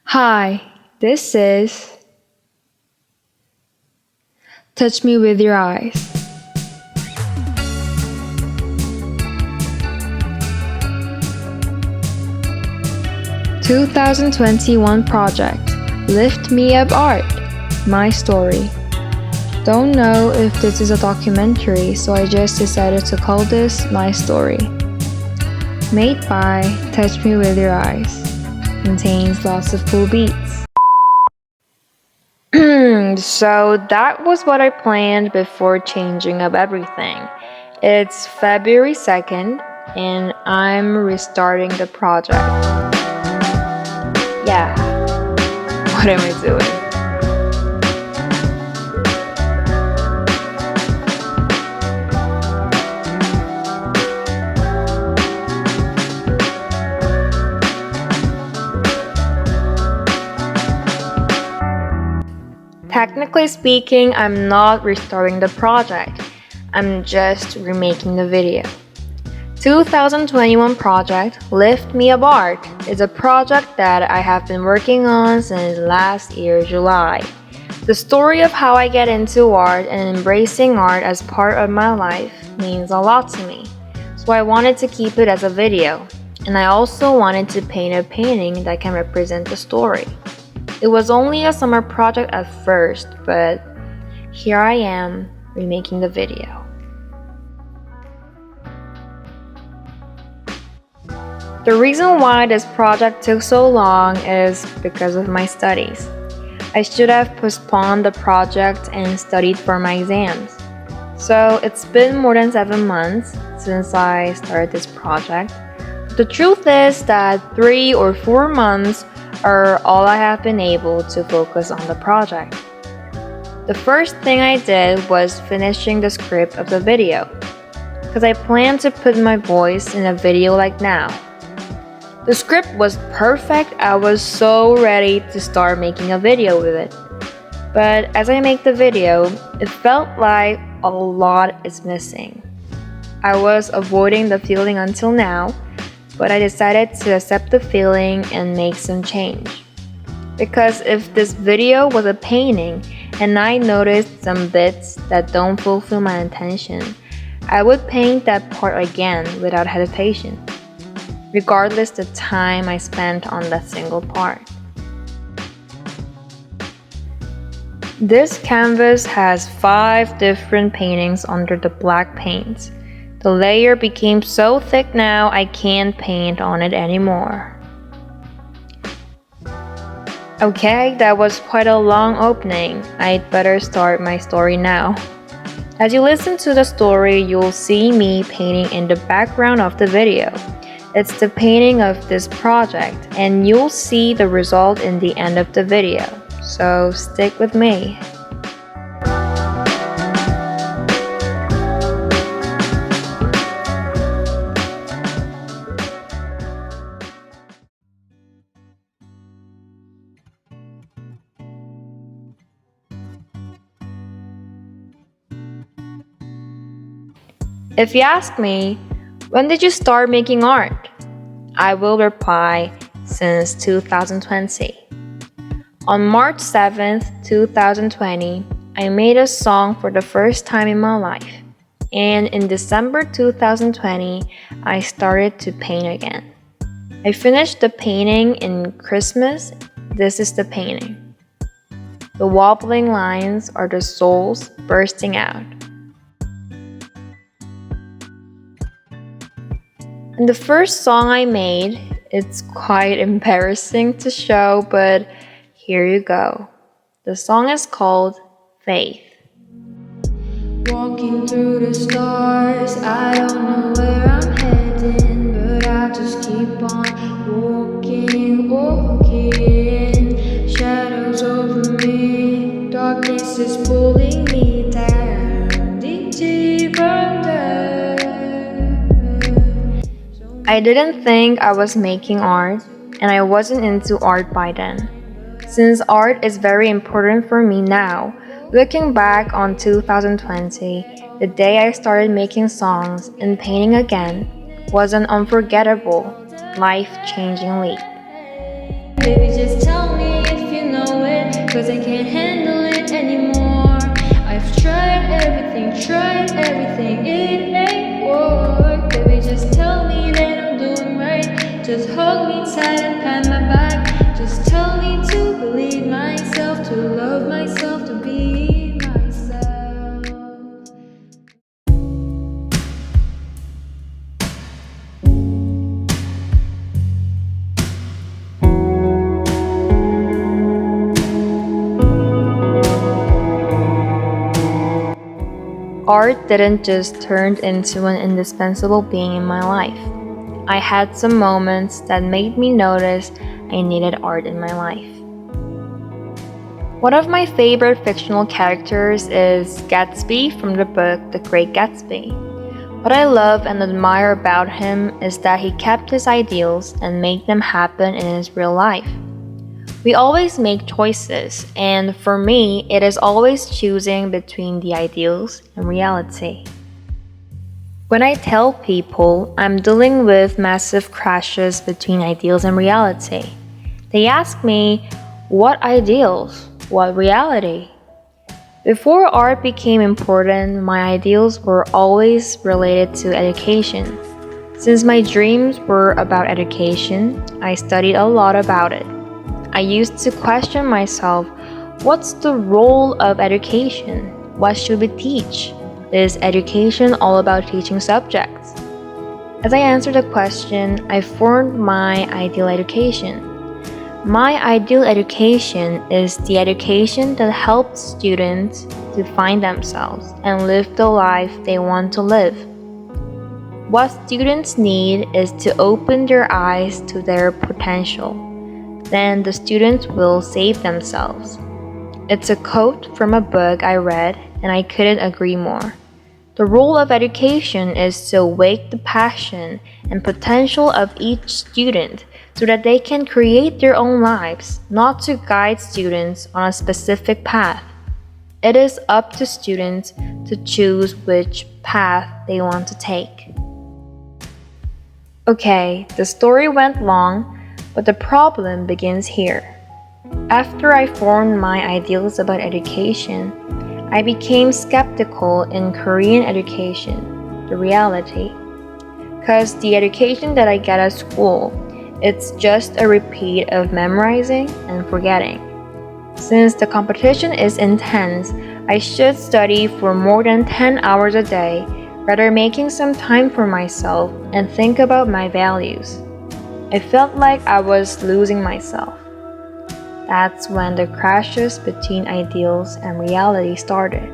Hi, this is Touch Me With Your Eyes. (2021) project. Lift Me Up Art. My story. Don't know if this is a documentary, so I just decided to call this My Story. Made by Touch Me With Your Eyes. Contains lots of cool beats. So that was what I planned before changing up everything. It's February 2nd, and I'm restarting the project. Yeah, what am I doing? Technically speaking, I'm not restarting the project. I'm just remaking the video. 2021 project Lift Me Up Art is a project that I have been working on since last year, July. The story of how I get into art and embracing art as part of my life means a lot to me. So I wanted to keep it as a video, and I also wanted to paint a painting that can represent the story. It was only a summer project at first, but here I am remaking the video. The reason why this project took so long is because of my studies. I should have postponed the project and studied for my exams. So it's been more than 7 months since I started this project. The truth is that 3 or 4 months are all I have been able to focus on the project. The first thing I did was finishing the script of the video, because I planned to put my voice in a video like now. The script was perfect. I was so ready to start making a video with it. But as I make the video, it felt like a lot is missing. I was avoiding the feeling until now, but I decided to accept the feeling and make some change. Because if this video was a painting and I noticed some bits that don't fulfill my intention, I would paint that part again without hesitation, regardless the time I spent on that single part. This canvas has 5 different paintings under the black paint. The layer became so thick now I can't paint on it anymore. Okay, that was quite a long opening. I'd better start my story now. As you listen to the story, you'll see me painting in the background of the video. It's the painting of this project, and you'll see the result in the end of the video. So stick with me. If you ask me, when did you start making art? I will reply, since 2020. On March 7th, 2020, I made a song for the first time in my life. And in December 2020, I started to paint again. I finished the painting in Christmas. This is the painting. The wobbling lines are the souls bursting out. And the first song I made, it's quite embarrassing to show, but here you go. The song is called Faith. Walking through the stars, I don't know where I'm heading, but I just keep on walking. Shadows over me, darkness is pulling me down, deep under. I didn't think I was making art, and I wasn't into art by then. Since art is very important for me now, looking back on 2020, the day I started making songs and painting again was an unforgettable, life-changing leap. Baby, just tell me. cause I can't handle it anymore. I've tried everything, it ain't work. Baby, just tell me that I'm doing right. Just hug me tight and pat my back. Just tell me to believe myself, to love myself, to be myself. Art didn't just turn into an indispensable being in my life. I had some moments that made me notice I needed art in my life. One of my favorite fictional characters is Gatsby from the book The Great Gatsby. What I love and admire about him is that he kept his ideals and made them happen in his real life. We always make choices, and for me, it is always choosing between the ideals and reality. When I tell people I'm dealing with massive crashes between ideals and reality, they ask me, what ideals? What reality? Before art became important, my ideals were always related to education. Since my dreams were about education, I studied a lot about it. I used to question myself, what's the role of education? What should we teach? Is education all about teaching subjects? As I answered the question, I formed my ideal education. My ideal education is the education that helps students to find themselves and live the life they want to live. What students need is to open their eyes to their potential. Then the students will save themselves. It's a quote from a book I read, and I couldn't agree more. The role of education is to awake the passion and potential of each student so that they can create their own lives, not to guide students on a specific path. It is up to students to choose which path they want to take. Okay, the story went long, but the problem begins here. After I formed my ideals about education, I became skeptical in Korean education, the reality. Because the education that I get at school, it's just a repeat of memorizing and forgetting. Since the competition is intense, I should study for more than 10 hours a day, rather making some time for myself and think about my values. I felt like I was losing myself. That's when the crashes between ideals and reality started.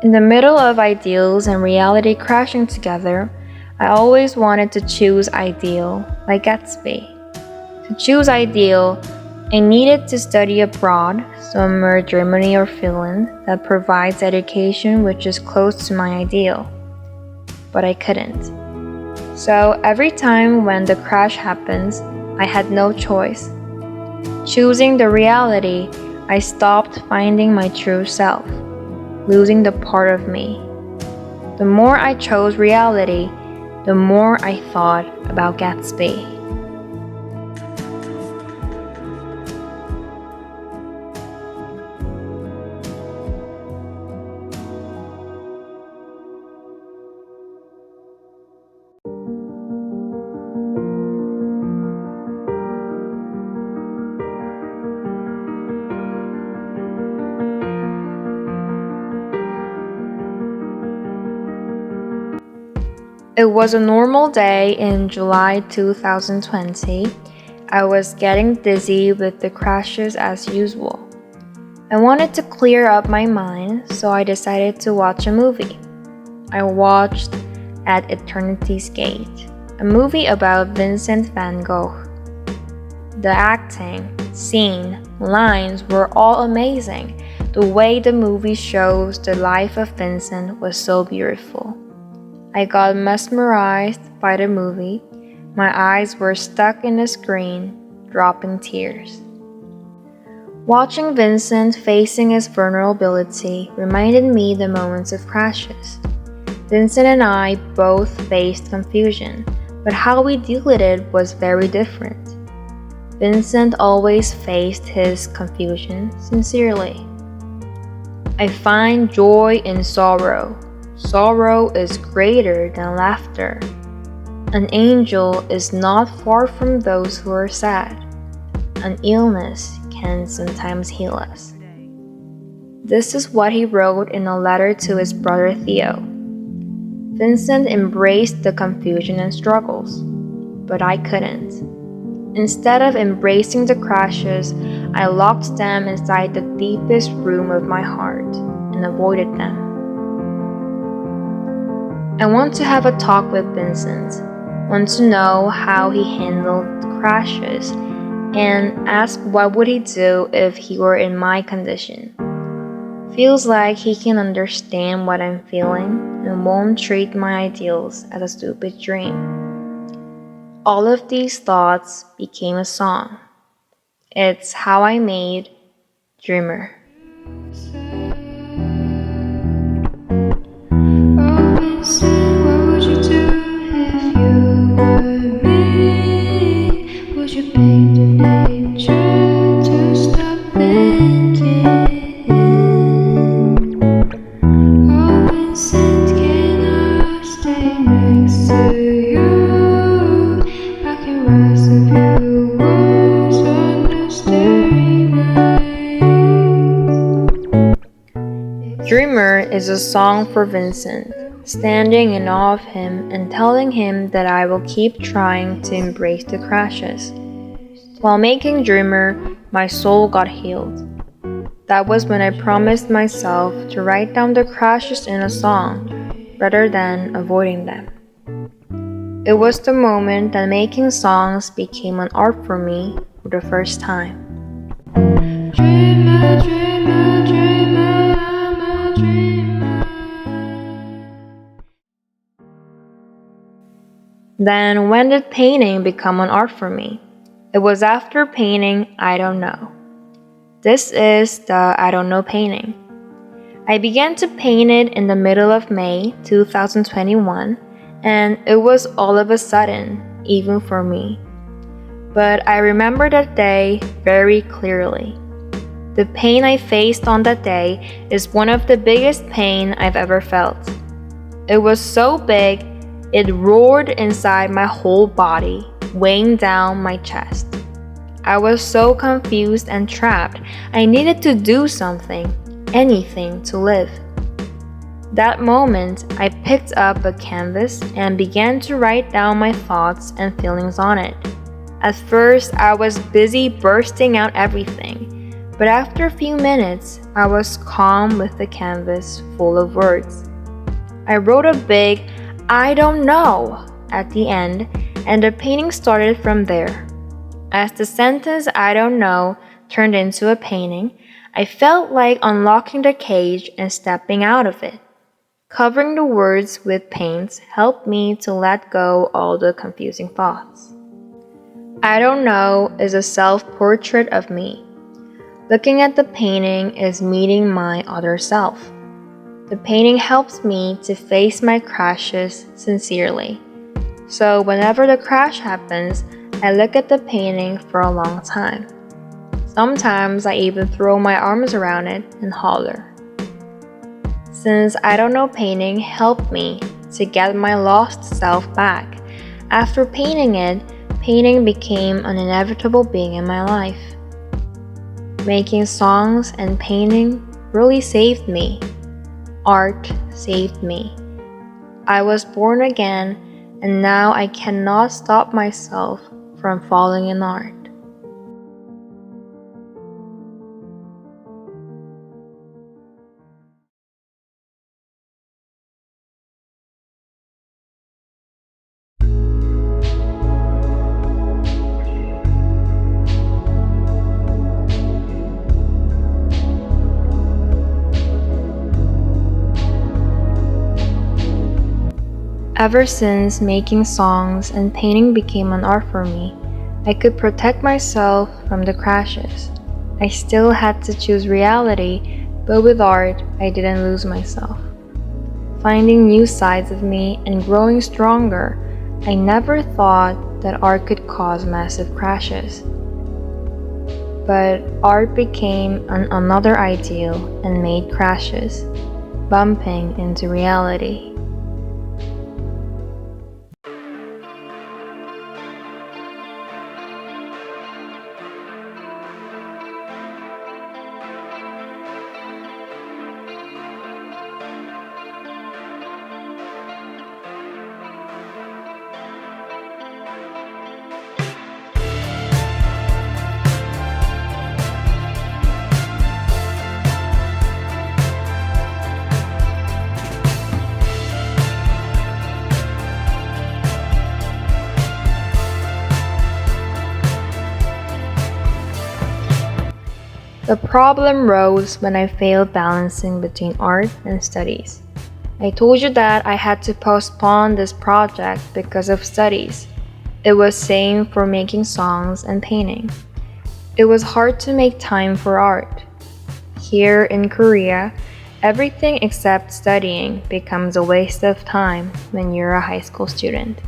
In the middle of ideals and reality crashing together, I always wanted to choose ideal, like Gatsby. To choose ideal, I needed to study abroad, somewhere Germany or Finland, that provides education which is close to my ideal. But I couldn't. So every time when the crash happens, I had no choice. Choosing the reality, I stopped finding my true self, losing the part of me. The more I chose reality, the more I thought about Gatsby. It was a normal day in July 2020. I was getting dizzy with the crashes as usual. I wanted to clear up my mind, so I decided to watch a movie. I watched At Eternity's Gate, a movie about Vincent van Gogh. The acting, scene, lines were all amazing. The way the movie shows the life of Vincent was so beautiful. I got mesmerized by the movie. My eyes were stuck in the screen, dropping tears. Watching Vincent facing his vulnerability reminded me the moments of crashes. Vincent and I both faced confusion, but how we dealt with it was very different. Vincent always faced his confusion sincerely. I find joy in sorrow. Sorrow is greater than laughter. An angel is not far from those who are sad. An illness can sometimes heal us. This is what he wrote in a letter to his brother Theo. Vincent embraced the confusion and struggles, but I couldn't. Instead of embracing the crashes, I locked them inside the deepest room of my heart and avoided them. I want to have a talk with Vincent, want to know how he handled the crashes, and ask what would he do if he were in my condition. Feels like he can understand what I'm feeling and won't treat my ideals as a stupid dream. All of these thoughts became a song. It's how I made Dreamer. Oh, Vincent, what would you do if you were me? Would you paint the nature to stop thinking? Oh, Vincent, can I stay next to you? I can rise a few words on the starry night. Dreamer is a song for Vincent, standing in awe of him and telling him that I will keep trying to embrace the crashes. While making Dreamer, my soul got healed. That was when I promised myself to write down the crashes in a song rather than avoiding them. It was the moment that making songs became an art for me for the first time. Dreamer, dreamer, dreamer, I'm a dreamer. Then when did painting become an art for me? It was after painting I Don't Know. This is the I Don't Know painting. I began to paint it in the middle of May 2021, and it was all of a sudden, even for me. But I remember that day very clearly. The pain I faced on that day is one of the biggest pain I've ever felt. It was so big, it roared inside my whole body, weighing down my chest. I was so confused and trapped, I needed to do something, anything to live. That moment, I picked up a canvas and began to write down my thoughts and feelings on it. At first, I was busy bursting out everything, but after a few minutes, I was calm with the canvas full of words. I wrote a big, I don't know, at the end, and the painting started from there. As the sentence I don't know turned into a painting, I felt like unlocking the cage and stepping out of it. Covering the words with paint helped me to let go all the confusing thoughts. I Don't Know is a self-portrait of me. Looking at the painting is meeting my other self. The painting helps me to face my crashes sincerely. So whenever the crash happens, I look at the painting for a long time. Sometimes I even throw my arms around it and holler. Since I Don't Know painting helped me to get my lost self back, after painting it, painting became an inevitable being in my life. Making songs and painting really saved me. Art saved me. I was born again, and now I cannot stop myself from falling in art. Ever since making songs and painting became an art for me, I could protect myself from the crashes. I still had to choose reality, but with art, I didn't lose myself. Finding new sides of me and growing stronger, I never thought that art could cause massive crashes. But art became another ideal and made crashes, bumping into reality. The problem rose when I failed balancing between art and studies. I told you that I had to postpone this project because of studies. It was same for making songs and painting. It was hard to make time for art. Here in Korea, everything except studying becomes a waste of time when you're a high school student.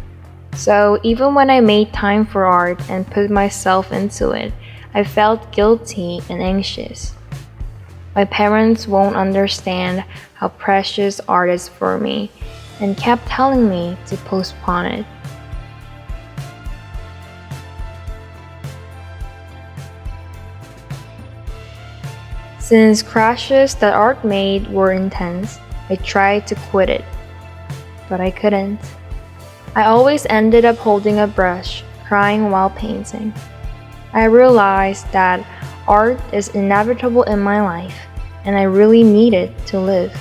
So even when I made time for art and put myself into it, I felt guilty and anxious. My parents won't understand how precious art is for me and kept telling me to postpone it. Since crashes that art made were intense, I tried to quit it, but I couldn't. I always ended up holding a brush, crying while painting. I realized that art is inevitable in my life, and I really needed to live.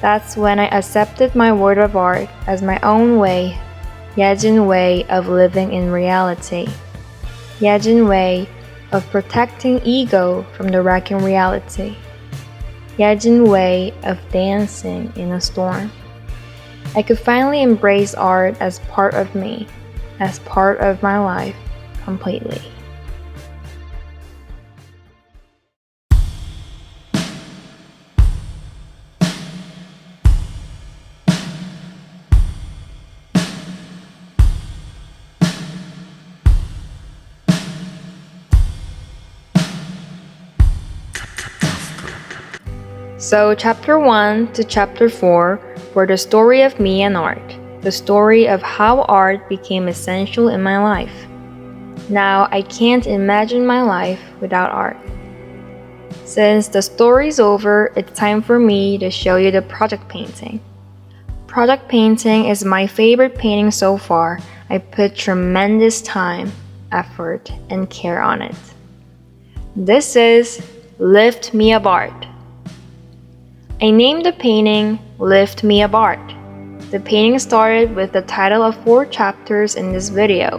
That's when I accepted my word of art as my own way, Yejin way of living in reality, Yejin way of protecting ego from the wrecking reality, Yejin way of dancing in a storm. I could finally embrace art as part of me, as part of my life, completely. So chapter 1 to chapter 4 were the story of me and art, the story of how art became essential in my life. Now I can't imagine my life without art. Since the story's over, it's time for me to show you the project painting. Project painting is my favorite painting so far. I put tremendous time, effort, and care on it. This is Lift Me Up Art. I named the painting Lift Me Up Art. The painting started with the title of 4 chapters in this video: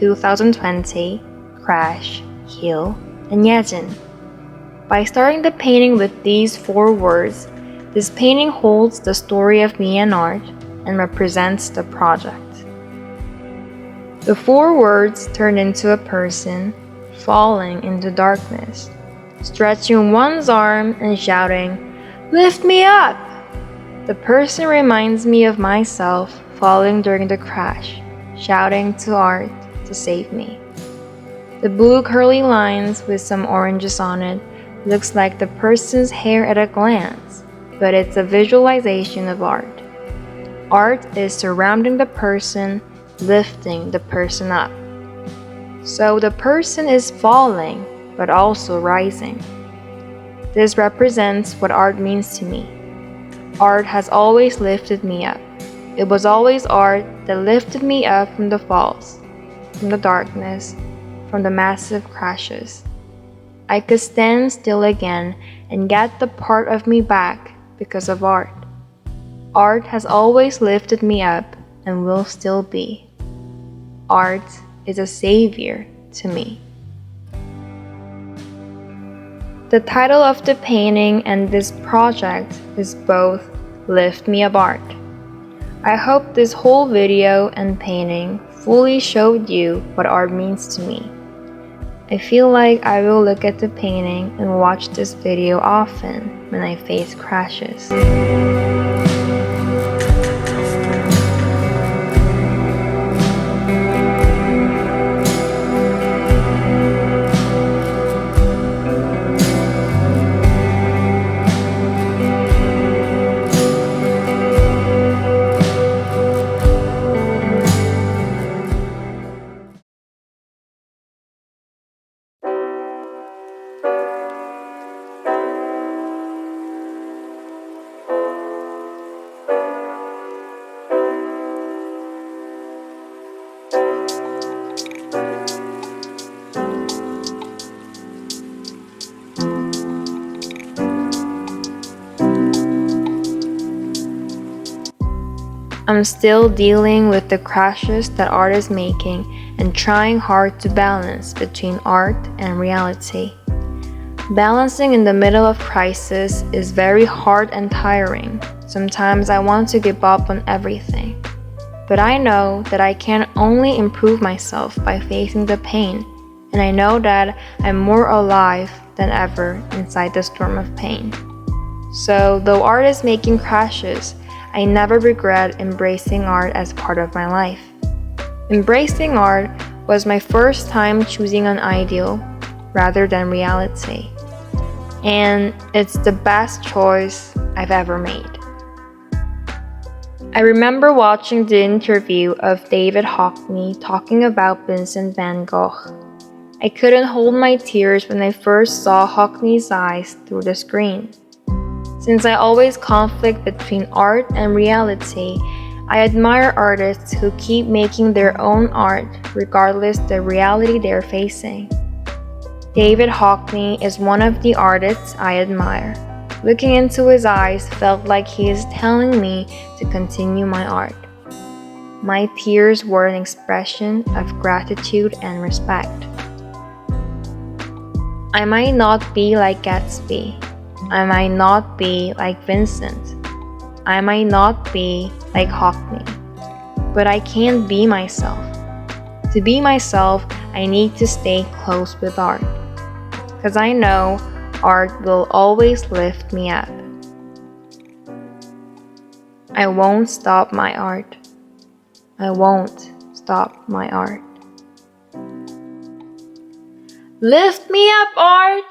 2020, Crash, Heal, and Yejin. By starting the painting with these 4 words, this painting holds the story of me and art and represents the project. The 4 words turned into a person falling into darkness, stretching one's arm and shouting, "Lift me up!" The person reminds me of myself falling during the crash, shouting to art to save me. The blue curly lines with some oranges on it looks like the person's hair at a glance, but it's a visualization of art. Art is surrounding the person, lifting the person up. So the person is falling, but also rising. This represents what art means to me. Art has always lifted me up. It was always art that lifted me up from the falls, from the darkness, from the massive crashes. I could stand still again and get the part of me back because of art. Art has always lifted me up and will still be. Art is a savior to me. The title of the painting and this project is both Lift Me Up Art. I hope this whole video and painting fully showed you what art means to me. I feel like I will look at the painting and watch this video often when I face crashes. I'm still dealing with the crashes that art is making and trying hard to balance between art and reality. Balancing in the middle of crisis is very hard and tiring. Sometimes I want to give up on everything. But I know that I can only improve myself by facing the pain, and I know that I'm more alive than ever inside the storm of pain. So, though art is making crashes, I never regret embracing art as part of my life. Embracing art was my first time choosing an ideal rather than reality. And it's the best choice I've ever made. I remember watching the interview of David Hockney talking about Vincent van Gogh. I couldn't hold my tears when I first saw Hockney's eyes through the screen. Since I always conflict between art and reality, I admire artists who keep making their own art regardless the reality they're facing. David Hockney is one of the artists I admire. Looking into his eyes felt like he is telling me to continue my art. My tears were an expression of gratitude and respect. I might not be like Gatsby. I might not be like Vincent. I might not be like Hockney. But I can be myself. To be myself, I need to stay close with art. Because I know art will always lift me up. I won't stop my art. I won't stop my art. Lift me up, art!